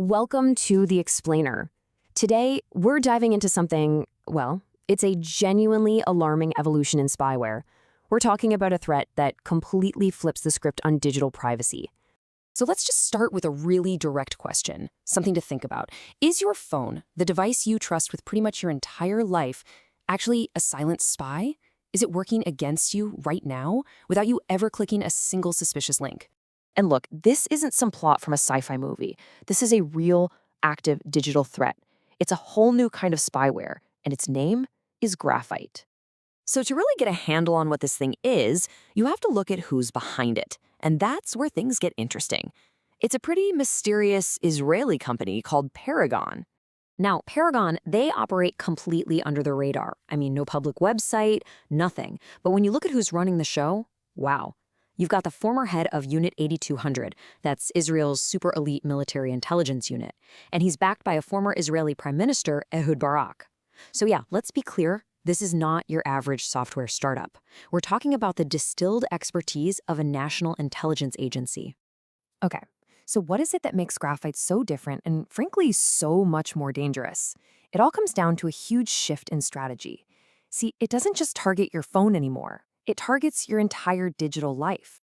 Welcome to The Explainer. Today, we're diving into something, well, it's a genuinely alarming evolution in spyware. We're talking about a threat that completely flips the script on digital privacy. So let's just start with a really direct question, something to think about. Is your phone, the device you trust with pretty much your entire life, actually a silent spy? Is it working against you right now without you ever clicking a single suspicious link? And look, this isn't some plot from a sci-fi movie. This is a real, active digital threat. It's a whole new kind of spyware, and its name is Graphite. So to really get a handle on what this thing is, you have to look at who's behind it. And that's where things get interesting. It's a pretty mysterious Israeli company called Paragon. Now, Paragon, they operate completely under the radar. I mean, no public website, nothing. But when you look at who's running the show, wow. You've got the former head of Unit 8200, that's Israel's super elite military intelligence unit, and he's backed by a former Israeli Prime Minister, Ehud Barak. So yeah, let's be clear, this is not your average software startup. We're talking about the distilled expertise of a national intelligence agency. Okay, so what is it that makes Graphite so different and frankly so much more dangerous? It all comes down to a huge shift in strategy. See, it doesn't just target your phone anymore. It targets your entire digital life.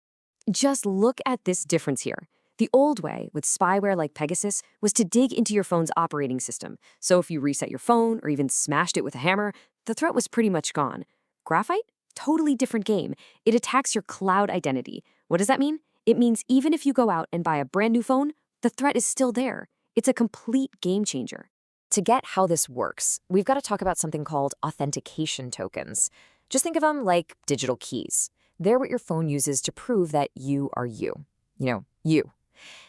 Just look at this difference here. The old way, with spyware like Pegasus, was to dig into your phone's operating system. So if you reset your phone or even smashed it with a hammer, the threat was pretty much gone. Graphite? Totally different game. It attacks your cloud identity. What does that mean? It means even if you go out and buy a brand new phone, the threat is still there. It's a complete game changer. To get how this works, we've got to talk about something called authentication tokens. Just think of them like digital keys. They're what your phone uses to prove that you are you. You.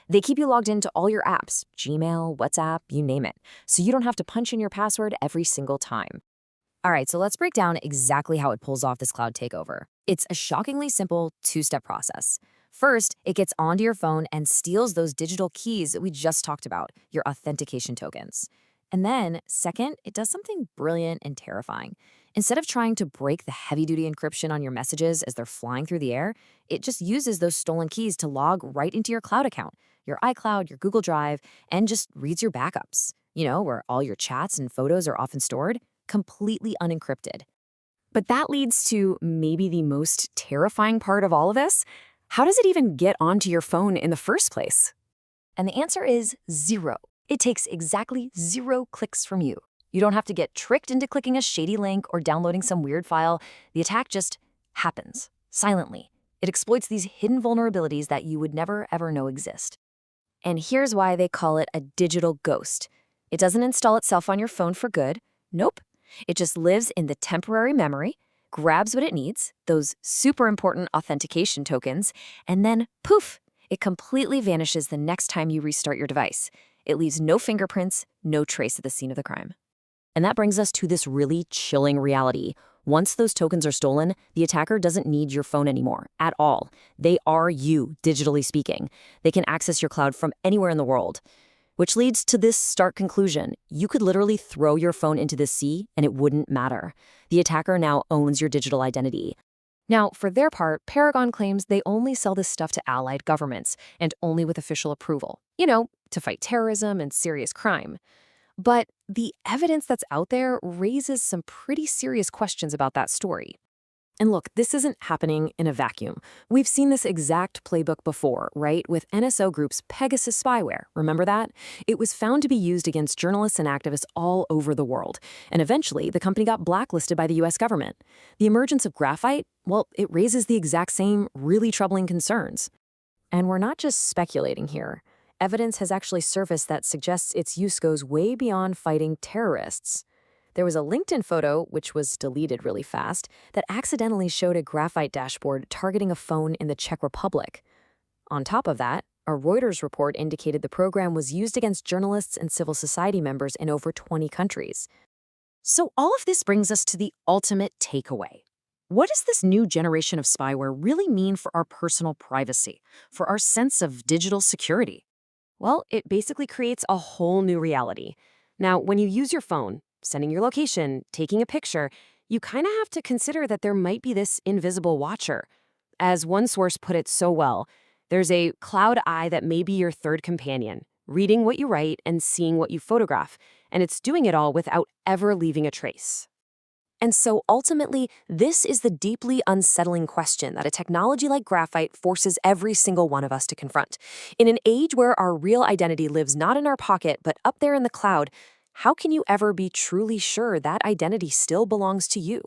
They keep you logged into all your apps, Gmail, WhatsApp, you name it, so you don't have to punch in your password every single time. All right, so let's break down exactly how it pulls off this cloud takeover. It's a shockingly simple two-step process. First, it gets onto your phone and steals those digital keys that we just talked about, your authentication tokens. And then, second, it does something brilliant and terrifying. Instead of trying to break the heavy-duty encryption on your messages as they're flying through the air, it just uses those stolen keys to log right into your cloud account, your iCloud, your Google Drive, and just reads your backups, where all your chats and photos are often stored, completely unencrypted. But that leads to maybe the most terrifying part of all of this. How does it even get onto your phone in the first place? And the answer is zero. It takes exactly 0 clicks from you. You don't have to get tricked into clicking a shady link or downloading some weird file. The attack just happens, silently. It exploits these hidden vulnerabilities that you would never ever know exist. And here's why they call it a digital ghost. It doesn't install itself on your phone for good. Nope. It just lives in the temporary memory, grabs what it needs, those super important authentication tokens, and then poof, it completely vanishes the next time you restart your device. It leaves no fingerprints, no trace of the scene of the crime. And that brings us to this really chilling reality. Once those tokens are stolen, the attacker doesn't need your phone anymore, at all. They are you, digitally speaking. They can access your cloud from anywhere in the world. Which leads to this stark conclusion. You could literally throw your phone into the sea and it wouldn't matter. The attacker now owns your digital identity. Now, for their part, Paragon claims they only sell this stuff to allied governments and only with official approval. To fight terrorism and serious crime. But the evidence that's out there raises some pretty serious questions about that story. And look, this isn't happening in a vacuum. We've seen this exact playbook before, right? With NSO Group's Pegasus spyware. Remember that? It was found to be used against journalists and activists all over the world. And eventually, the company got blacklisted by the US government. The emergence of Graphite, well, it raises the exact same really troubling concerns. And we're not just speculating here. Evidence has actually surfaced that suggests its use goes way beyond fighting terrorists. There was a LinkedIn photo, which was deleted really fast, that accidentally showed a Graphite dashboard targeting a phone in the Czech Republic. On top of that, a Reuters report indicated the program was used against journalists and civil society members in over 20 countries. So all of this brings us to the ultimate takeaway. What does this new generation of spyware really mean for our personal privacy, for our sense of digital security? Well, it basically creates a whole new reality. Now, when you use your phone, sending your location, taking a picture, you kind of have to consider that there might be this invisible watcher. As one source put it so well, there's a cloud eye that may be your third companion, reading what you write and seeing what you photograph, and it's doing it all without ever leaving a trace. And so ultimately, this is the deeply unsettling question that a technology like graphite forces every single one of us to confront. In an age where our real identity lives not in our pocket, but up there in the cloud, how can you ever be truly sure that identity still belongs to you?